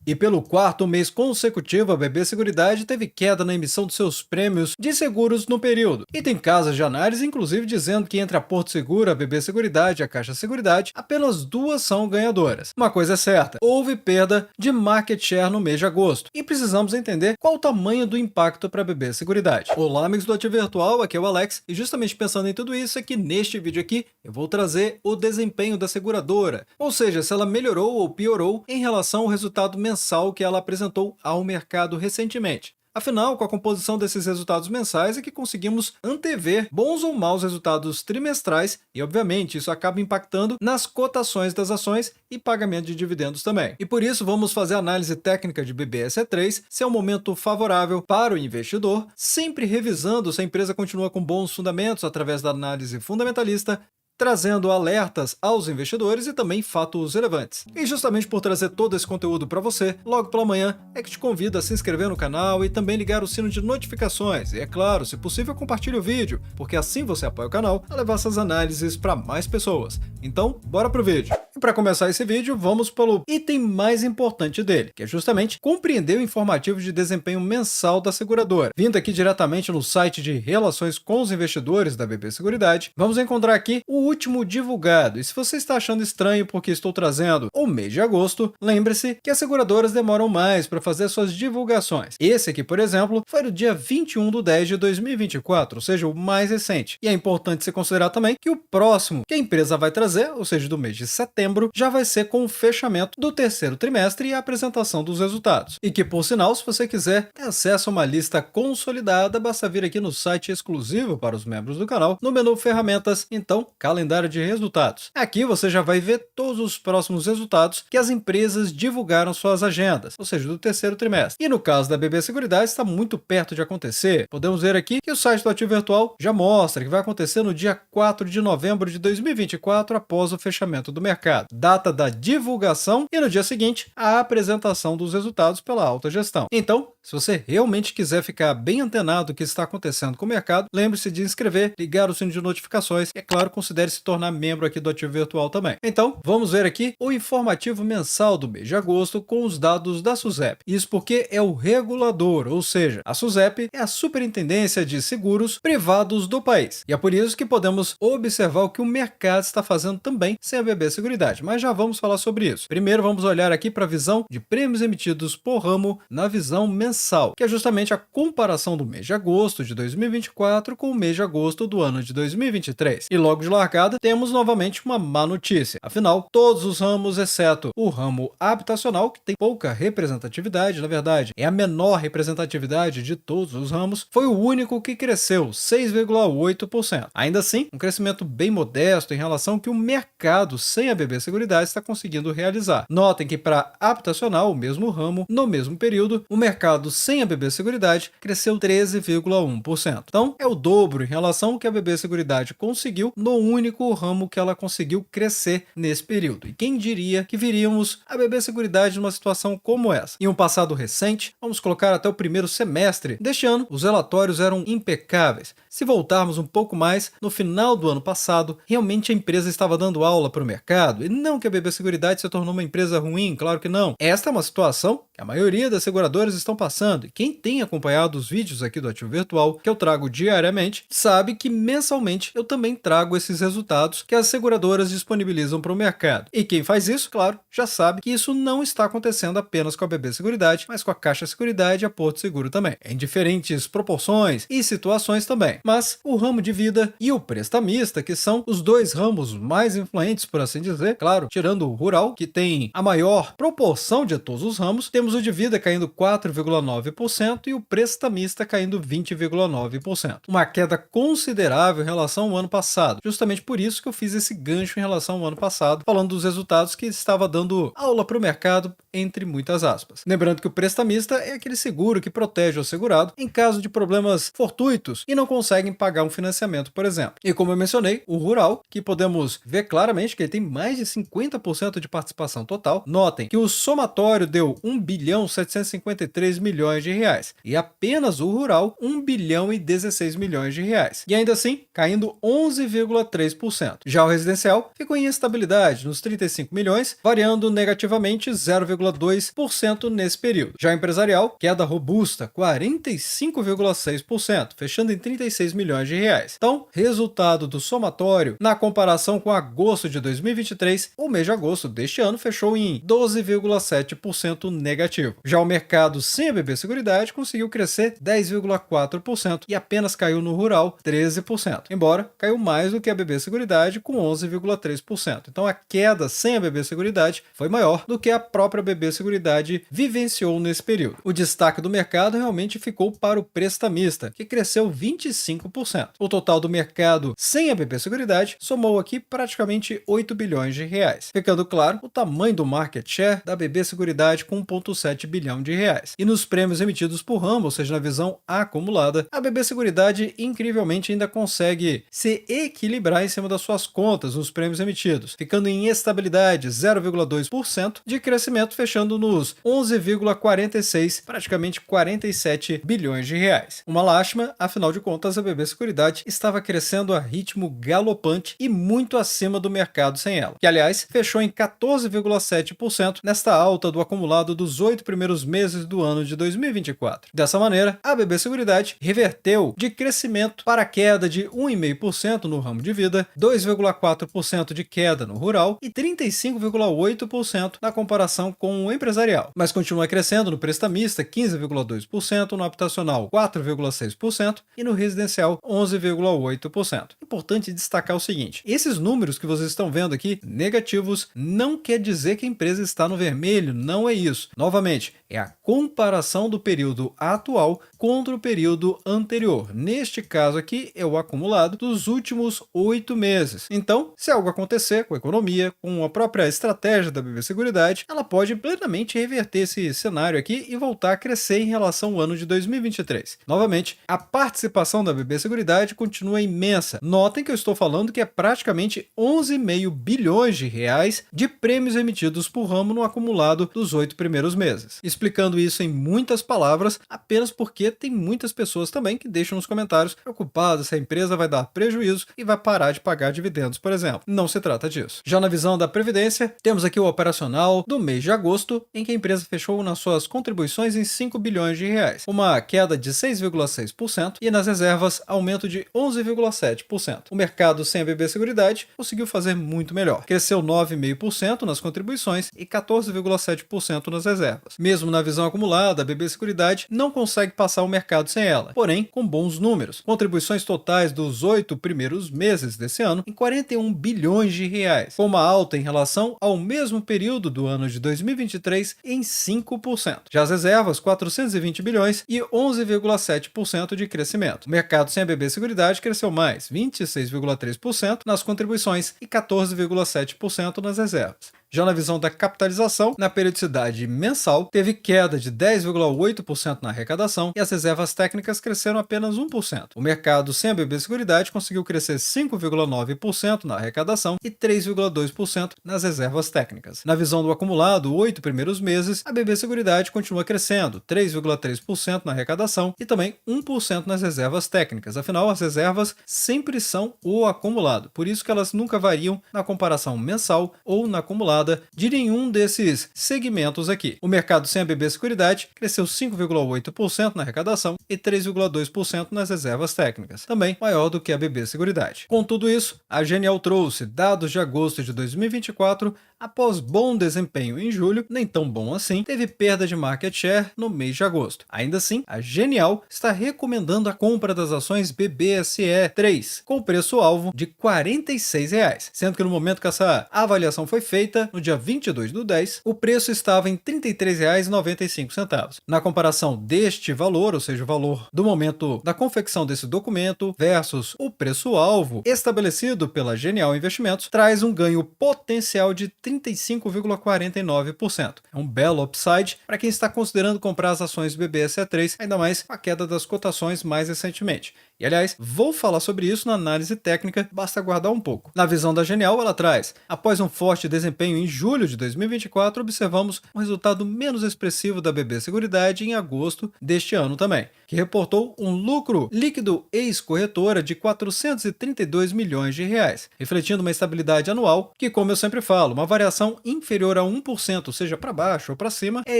E pelo quarto mês consecutivo, a BB Seguridade teve queda na emissão de seus prêmios de seguros no período. E tem casas de análise, inclusive, dizendo que entre a Porto Seguro, a BB Seguridade e a Caixa Seguridade, apenas duas são ganhadoras. Uma coisa é certa, houve perda de market share no mês de agosto. E precisamos entender qual o tamanho do impacto para a BB Seguridade. Olá, amigos do Ativo Virtual, aqui é o Alex. E justamente pensando em tudo isso, é que neste vídeo aqui eu vou trazer o desempenho da seguradora. Ou seja, se ela melhorou ou piorou em relação ao resultado mensal que ela apresentou ao mercado recentemente. Afinal, com a composição desses resultados mensais é que conseguimos antever bons ou maus resultados trimestrais e, obviamente, isso acaba impactando nas cotações das ações e pagamento de dividendos também. E por isso vamos fazer a análise técnica de BBSE3, se é um momento favorável para o investidor, sempre revisando se a empresa continua com bons fundamentos através da análise fundamentalista, trazendo alertas aos investidores e também fatos relevantes. E justamente por trazer todo esse conteúdo para você, logo pela manhã, é que te convido a se inscrever no canal e também ligar o sino de notificações. E é claro, se possível, compartilhe o vídeo, porque assim você apoia o canal a levar essas análises para mais pessoas. Então, bora pro vídeo. E para começar esse vídeo, vamos pelo item mais importante dele, que é justamente compreender o informativo de desempenho mensal da seguradora. Vindo aqui diretamente no site de relações com os investidores da BB Seguridade, vamos encontrar aqui o último divulgado. E se você está achando estranho porque estou trazendo o mês de agosto, lembre-se que as seguradoras demoram mais para fazer suas divulgações. Esse aqui, por exemplo, foi no dia 21/10/2024, ou seja, o mais recente. E é importante se considerar também que o próximo que a empresa vai trazer, ou seja, do mês de setembro, já vai ser com o fechamento do terceiro trimestre e a apresentação dos resultados. E que, por sinal, se você quiser ter acesso a uma lista consolidada, basta vir aqui no site exclusivo para os membros do canal, no menu Ferramentas, então, calendário de resultados. Aqui você já vai ver todos os próximos resultados que as empresas divulgaram suas agendas, ou seja, do terceiro trimestre. E no caso da BB Seguridade está muito perto de acontecer. Podemos ver aqui que o site do Ativo Virtual já mostra que vai acontecer no dia 4 de novembro de 2024, após o fechamento do mercado. Data da divulgação e no dia seguinte a apresentação dos resultados pela alta gestão. Então, se você realmente quiser ficar bem antenado do que está acontecendo com o mercado, lembre-se de inscrever, ligar o sino de notificações e, é claro, considere se tornar membro aqui do Ativo Virtual também. Então, vamos ver aqui o informativo mensal do mês de agosto com os dados da SUSEP. Isso porque é o regulador, ou seja, a SUSEP é a Superintendência de Seguros Privados do país. E é por isso que podemos observar o que o mercado está fazendo também sem a BB Seguridade, mas já vamos falar sobre isso. Primeiro vamos olhar aqui para a visão de prêmios emitidos por ramo na visão mensal, que é justamente a comparação do mês de agosto de 2024 com o mês de agosto do ano de 2023. E logo de largada, temos novamente uma má notícia. Afinal, todos os ramos, exceto o ramo habitacional, que tem pouca representatividade, na verdade, é a menor representatividade de todos os ramos, foi o único que cresceu 6,8%. Ainda assim, um crescimento bem modesto em relação ao que o mercado sem a BB Seguridade está conseguindo realizar. Notem que para habitacional, o mesmo ramo, no mesmo período, o mercado sem a BB Seguridade cresceu 13,1%. Então, é o dobro em relação ao que a BB Seguridade conseguiu no único ramo que ela conseguiu crescer nesse período. E quem diria que viríamos a BB Seguridade numa situação como essa? Em um passado recente, vamos colocar até o primeiro semestre deste ano, os relatórios eram impecáveis. Se voltarmos um pouco mais, no final do ano passado, realmente a empresa estava dando aula para o mercado, e não que a BB Seguridade se tornou uma empresa ruim, claro que não. Esta é uma situação que a maioria das seguradoras estão passando, e quem tem acompanhado os vídeos aqui do Ativo Virtual, que eu trago diariamente, sabe que mensalmente eu também trago esses resultados que as seguradoras disponibilizam para o mercado. E quem faz isso, claro, já sabe que isso não está acontecendo apenas com a BB Seguridade, mas com a Caixa Seguridade e a Porto Seguro também, em diferentes proporções e situações também. Mas o ramo de vida e o prestamista, que são os dois ramos mais influentes, por assim dizer, claro, tirando o rural, que tem a maior proporção de todos os ramos, temos o de vida caindo 4,9% e o prestamista caindo 20,9%. Uma queda considerável em relação ao ano passado. Justamente por isso que eu fiz esse gancho em relação ao ano passado, falando dos resultados que estava dando aula para o mercado, entre muitas aspas. Lembrando que o prestamista é aquele seguro que protege o segurado em caso de problemas fortuitos e não conseguem pagar um financiamento, por exemplo. E como eu mencionei, o rural, que podemos vê claramente que ele tem mais de 50% de participação total. Notem que o somatório deu 1 bilhão 753 milhões de reais e apenas o rural 1 bilhão e 16 milhões de reais. E ainda assim, caindo 11,3%. Já o residencial ficou em estabilidade nos 35 milhões, variando negativamente 0,2% nesse período. Já o empresarial, queda robusta, 45,6%, fechando em 36 milhões de reais. Então, resultado do somatório, na comparação com agosto de 2023, o mês de agosto deste ano fechou em 12,7% negativo. Já o mercado sem a BB Seguridade conseguiu crescer 10,4% e apenas caiu no rural 13%, embora caiu mais do que a BB Seguridade com 11,3%. Então a queda sem a BB Seguridade foi maior do que a própria BB Seguridade vivenciou nesse período. O destaque do mercado realmente ficou para o prestamista, que cresceu 25%. O total do mercado sem a BB Seguridade somou aqui praticamente 8 bilhões de reais, ficando claro o tamanho do market share da BB Seguridade com 1,7 bilhão de reais. E nos prêmios emitidos por ramo, ou seja, na visão acumulada, a BB Seguridade incrivelmente ainda consegue se equilibrar em cima das suas contas nos prêmios emitidos, ficando em estabilidade 0,2% de crescimento, fechando nos 11,46, praticamente 47 bilhões de reais. Uma lástima, afinal de contas a BB Seguridade estava crescendo a ritmo galopante e muito acima do mercado sem ela, que aliás fechou em 14,7% nesta alta do acumulado dos 8 primeiros meses do ano de 2024. Dessa maneira, a BB Seguridade reverteu de crescimento para queda de 1,5% no ramo de vida, 2,4% de queda no rural e 35,8% na comparação com o empresarial, mas continua crescendo no prestamista 15,2%, no habitacional 4,6% e no residencial 11,8%. Importante destacar o seguinte: esses números que vocês estão vendo aqui, negativos, não quer dizer que a empresa está no vermelho, não é isso. Novamente, é a comparação do período atual contra o período anterior. Neste caso aqui, é o acumulado dos últimos 8 meses. Então, se algo acontecer com a economia, com a própria estratégia da BB Seguridade, ela pode plenamente reverter esse cenário aqui e voltar a crescer em relação ao ano de 2023. Novamente, a participação da BB Seguridade continua imensa. Notem que eu estou falando que é praticamente 11,5 bilhões de reais de prêmios emitidos por ramo no acumulado dos 8 primeiros meses. Explicando isso em muitas palavras, apenas porque tem muitas pessoas também que deixam nos comentários preocupadas se a empresa vai dar prejuízo e vai parar de pagar dividendos, por exemplo. Não se trata disso. Já na visão da Previdência, temos aqui o operacional do mês de agosto, em que a empresa fechou nas suas contribuições em 5 bilhões de reais, uma queda de 6,6% e nas reservas aumento de 11,7%. O mercado sem a BB Seguridade conseguiu fazer muito melhor. Cresceu 9,5% nas contribuições e 14,7% nas reservas. Mesmo na visão acumulada, a BB Seguridade não consegue passar o mercado sem ela, porém com bons números. Contribuições totais dos 8 primeiros meses desse ano em 41 bilhões de reais, com uma alta em relação ao mesmo período do ano de 2023 em 5%. Já as reservas, 420 bilhões e 11,7% de crescimento. O mercado sem a BB Seguridade cresceu mais, 26,3% nas contribuições e 14,7% nas reservas. Já na visão da capitalização, na periodicidade mensal, teve queda de 10,8% na arrecadação e as reservas técnicas cresceram apenas 1%. O mercado sem a BB Seguridade conseguiu crescer 5,9% na arrecadação e 3,2% nas reservas técnicas. Na visão do acumulado, 8 primeiros meses, a BB Seguridade continua crescendo 3,3% na arrecadação e também 1% nas reservas técnicas. Afinal, as reservas sempre são o acumulado, por isso que elas nunca variam na comparação mensal ou na acumulada de nenhum desses segmentos aqui. O mercado sem a BB Seguridade cresceu 5,8% na arrecadação e 3,2% nas reservas técnicas, também maior do que a BB Seguridade. Com tudo isso, a Genial trouxe dados de agosto de 2024. Após bom desempenho em julho, nem tão bom assim, teve perda de market share no mês de agosto. Ainda assim, a Genial está recomendando a compra das ações BBSE3 com preço-alvo de R$ 46, sendo que no momento que essa avaliação foi feita, no dia 22/10, o preço estava em R$ 33,95. Na comparação deste valor, ou seja, o valor do momento da confecção desse documento versus o preço-alvo estabelecido pela Genial Investimentos, traz um ganho potencial de 35,49%. É um belo upside para quem está considerando comprar as ações BBSE3, ainda mais com a queda das cotações mais recentemente. E aliás, vou falar sobre isso na análise técnica, basta aguardar um pouco. Na visão da Genial, ela traz: após um forte desempenho em julho de 2024, observamos um resultado menos expressivo da BB Seguridade em agosto deste ano também, que reportou um lucro líquido ex-corretora de 432 milhões de reais, refletindo uma estabilidade anual que, como eu sempre falo, uma variação inferior a 1%, seja para baixo ou para cima, é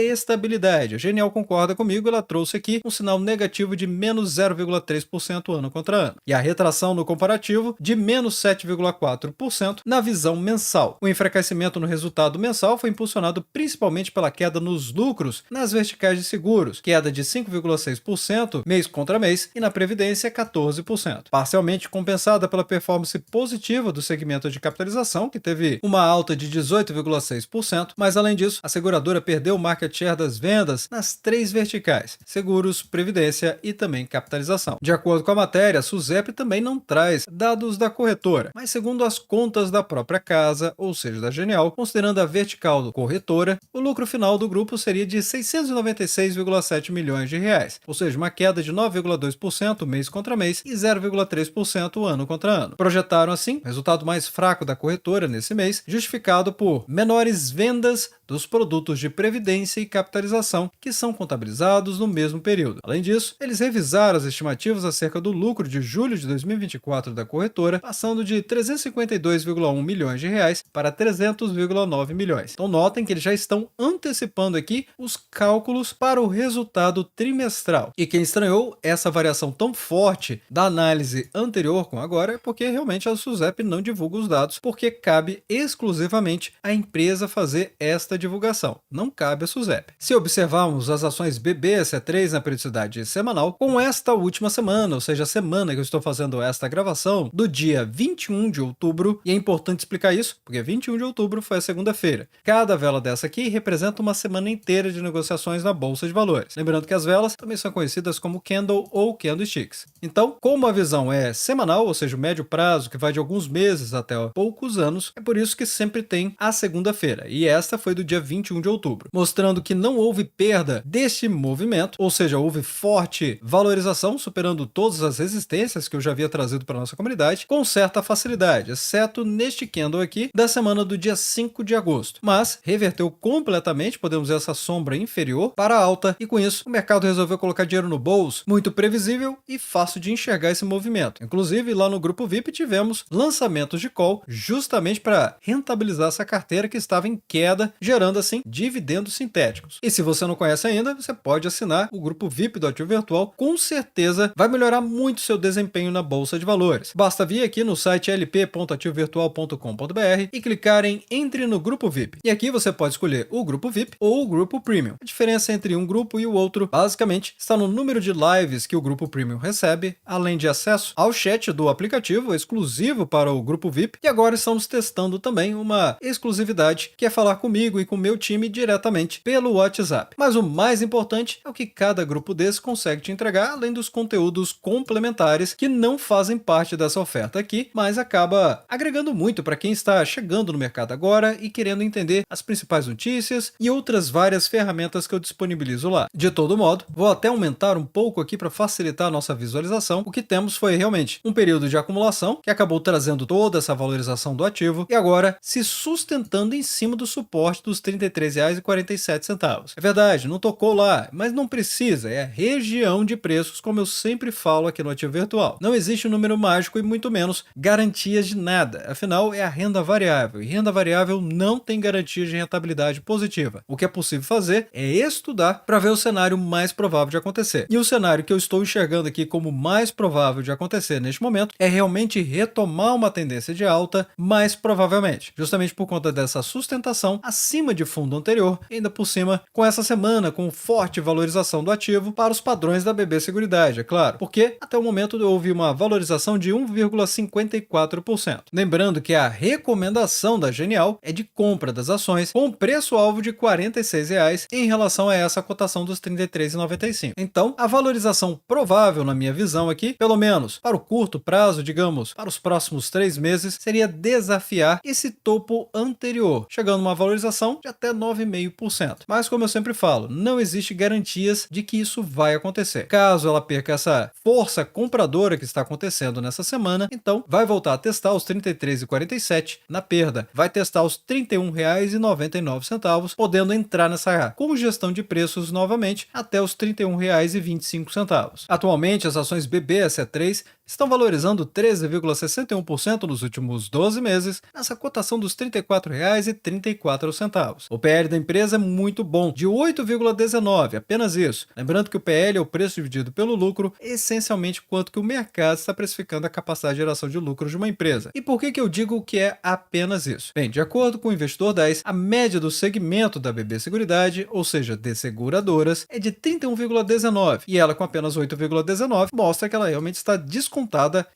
estabilidade. A Genial concorda comigo, ela trouxe aqui um sinal negativo de menos 0,3% ano contra ano, e a retração no comparativo de menos 7,4% na visão mensal. O enfraquecimento no resultado mensal foi impulsionado principalmente pela queda nos lucros nas verticais de seguros, queda de 5,6% mês contra mês, e na previdência 14%, parcialmente compensada pela performance positiva do segmento de capitalização, que teve uma alta de 18,6%, mas além disso, a seguradora perdeu o market share das vendas nas três verticais: seguros, previdência e também capitalização. De acordo com a matéria, a SUSEP também não traz dados da corretora, mas segundo as contas da própria casa, ou seja, da Genial, considerando a vertical corretora, o lucro final do grupo seria de 696,7 milhões de reais, ou seja, uma queda de 9,2% mês contra mês e 0,3% ano contra ano. Projetaram assim o resultado mais fraco da corretora nesse mês, justificado por menores vendas dos produtos de previdência e capitalização que são contabilizados no mesmo período. Além disso, eles revisaram as estimativas acerca do lucro de julho de 2024 da corretora, passando de 352,1 milhões de reais para 300,9 milhões. Então notem que eles já estão antecipando aqui os cálculos para o resultado trimestral. E quem estranhou essa variação tão forte da análise anterior com agora é porque realmente a SUSEP não divulga os dados, porque cabe exclusivamente à empresa fazer esta divulgação, não cabe à SUSEP. Se observarmos as ações BBSE3 na periodicidade semanal, com esta última semana, ou seja, a semana que eu estou fazendo esta gravação, do dia 21 de outubro, e é importante explicar isso, porque 21 de outubro foi a segunda-feira. Cada vela dessa aqui representa uma semana inteira de negociações na Bolsa de Valores. Lembrando que as velas também são conhecidas como candle ou candlesticks. Então, como a visão é semanal, ou seja, o médio prazo, que vai de alguns meses até poucos anos, é por isso que sempre tem a segunda-feira, e esta foi do dia 21 de outubro, mostrando que não houve perda deste movimento, ou seja, houve forte valorização, superando todas as resistências que eu já havia trazido para a nossa comunidade, com certa facilidade, exceto neste candle aqui da semana do dia 5 de agosto, mas reverteu completamente, podemos ver essa sombra inferior, para a alta, e com isso o mercado resolveu colocar dinheiro no bolso, muito previsível e fácil de enxergar esse movimento. Inclusive, lá no grupo VIP tivemos lançamentos de call justamente para rentabilizar essa carteira que estava em queda, gerando assim dividendos sintéticos. E se você não conhece ainda, você pode assinar o grupo VIP do Ativo Virtual, com certeza vai melhorar muito seu desempenho na Bolsa de Valores. Basta vir aqui no site lp.ativovirtual.com.br e clicar em Entre no Grupo VIP. E aqui você pode escolher o grupo VIP ou o grupo Premium. A diferença entre um grupo e o outro, basicamente, está no número de lives que o grupo Premium recebe, além de acesso ao chat do aplicativo exclusivo para o grupo VIP, e agora estamos testando também uma exclusividade, que é falar comigo e com o meu time diretamente pelo WhatsApp. Mas o mais importante é o que cada grupo desse consegue te entregar, além dos conteúdos complementares que não fazem parte dessa oferta aqui, mas acaba agregando muito para quem está chegando no mercado agora e querendo entender as principais notícias e outras várias ferramentas que eu disponibilizo lá. De todo modo, vou até aumentar um pouco aqui para facilitar a nossa visualização. O que temos foi realmente um período de acumulação que acabou trazendo toda essa valorização do ativo e agora se sustentando em cima do suporte dos R$ 33,47. É verdade, não tocou lá, mas não precisa, é a região de preços, como eu sempre falo aqui no Ativo Virtual. Não existe um número mágico e muito menos garantias de nada, afinal é a renda variável, e renda variável não tem garantia de rentabilidade positiva. O que é possível fazer é estudar para ver o cenário mais provável de acontecer. E o cenário que eu estou enxergando aqui como mais provável de acontecer neste momento é realmente retomar uma tendência de alta, mais provavelmente, justamente por conta dessa sustentação acima de fundo anterior, e ainda por cima com essa semana com forte valorização do ativo para os padrões da BB Seguridade, é claro, porque até o momento houve uma valorização de 1,54%. Lembrando que a recomendação da Genial é de compra das ações com preço-alvo de R$ 46 em relação a essa cotação dos R$ 33,95. Então, a valorização provável, na minha visão aqui, pelo menos para o curto prazo, digamos, para os próximos 3 meses, seria desafiar esse topo anterior, chegando a uma valorização de até 9,5%. Mas como eu sempre falo, não existe garantias de que isso vai acontecer. Caso ela perca essa força compradora que está acontecendo nessa semana, então vai voltar a testar os R$ 33,47 na perda, vai testar os R$ 31,99, podendo entrar nessa congestão de preços novamente até os R$ 31,25. Atualmente, as ações BBSE3 estão valorizando 13,61% nos últimos 12 meses, nessa cotação dos R$ 34,34. O PL da empresa é muito bom, de 8,19, apenas isso. Lembrando que o PL é o preço dividido pelo lucro, essencialmente quanto que o mercado está precificando a capacidade de geração de lucro de uma empresa. E por que eu digo que é apenas isso? Bem, de acordo com o Investidor 10, a média do segmento da BB Seguridade, ou seja, de seguradoras, é de 31,19, e ela com apenas 8,19 mostra que ela realmente está descontada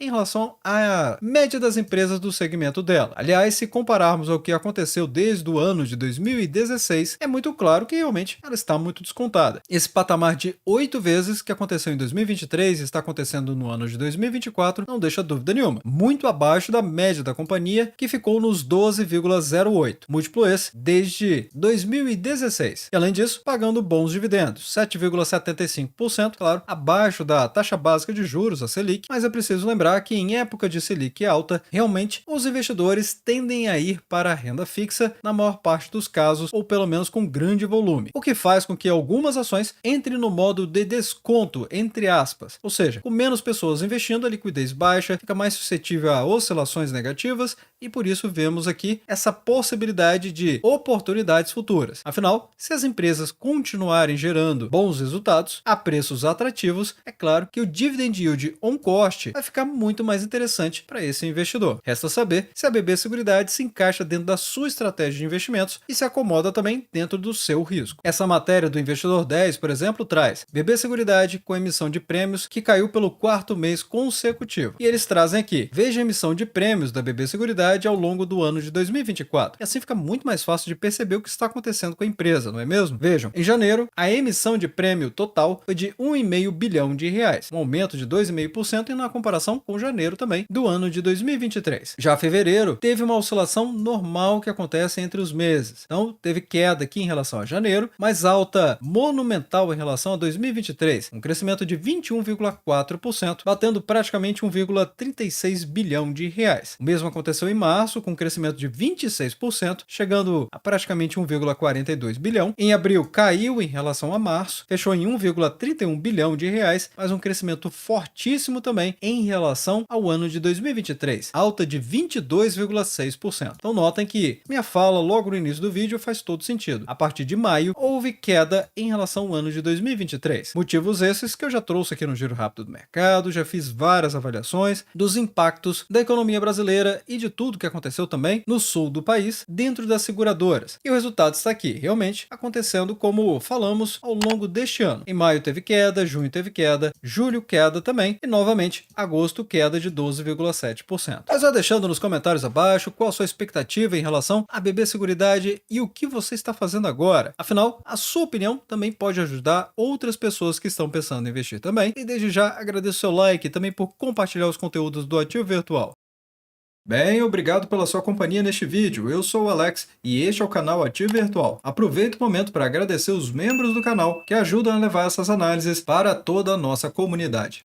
em relação à média das empresas do segmento dela. Aliás, se compararmos ao que aconteceu desde o ano de 2016, é muito claro que realmente ela está muito descontada. Esse patamar de 8 vezes que aconteceu em 2023 e está acontecendo no ano de 2024 não deixa dúvida nenhuma. Muito abaixo da média da companhia, que ficou nos 12,08. Múltiplo esse desde 2016. E além disso, pagando bons dividendos, 7,75%, claro, abaixo da taxa básica de juros, a Selic, mas é preciso lembrar que em época de Selic alta, realmente os investidores tendem a ir para a renda fixa na maior parte dos casos, ou pelo menos com grande volume, o que faz com que algumas ações entrem no modo de desconto, entre aspas, ou seja, com menos pessoas investindo, a liquidez baixa, fica mais suscetível a oscilações negativas e por isso vemos aqui essa possibilidade de oportunidades futuras. Afinal, se as empresas continuarem gerando bons resultados a preços atrativos, é claro que o dividend yield on cost vai ficar muito mais interessante para esse investidor. Resta saber se a BB Seguridade se encaixa dentro da sua estratégia de investimentos e se acomoda também dentro do seu risco. Essa matéria do Investidor 10, por exemplo, traz BB Seguridade com emissão de prêmios que caiu pelo quarto mês consecutivo. E eles trazem aqui, veja a emissão de prêmios da BB Seguridade ao longo do ano de 2024. E assim fica muito mais fácil de perceber o que está acontecendo com a empresa, não é mesmo? Vejam, em janeiro, a emissão de prêmio total foi de R$ 1,5 bilhão, um aumento de 2,5% na comparação com janeiro também do ano de 2023. Já fevereiro teve uma oscilação normal que acontece entre os meses. Então, teve queda aqui em relação a janeiro, mas alta monumental em relação a 2023, um crescimento de 21,4%, batendo praticamente 1,36 bilhão de reais. O mesmo aconteceu em março, com um crescimento de 26%, chegando a praticamente 1,42 bilhão. Em abril caiu em relação a março, fechou em 1,31 bilhão de reais, mas um crescimento fortíssimo também em relação ao ano de 2023, alta de 22,6%. Então notem que minha fala logo no início do vídeo faz todo sentido. A partir de maio, houve queda em relação ao ano de 2023. Motivos esses que eu já trouxe aqui no Giro Rápido do Mercado, já fiz várias avaliações dos impactos da economia brasileira e de tudo que aconteceu também no sul do país, dentro das seguradoras. E o resultado está aqui, realmente acontecendo como falamos ao longo deste ano. Em maio teve queda, junho teve queda, julho queda também e novamente agosto queda de 12,7%. Mas já deixando nos comentários abaixo qual a sua expectativa em relação à BB Seguridade e o que você está fazendo agora. Afinal, a sua opinião também pode ajudar outras pessoas que estão pensando em investir também. E desde já agradeço seu like e também por compartilhar os conteúdos do Ativo Virtual. Bem, obrigado pela sua companhia neste vídeo. Eu sou o Alex e este é o canal Ativo Virtual. Aproveito o momento para agradecer os membros do canal que ajudam a levar essas análises para toda a nossa comunidade.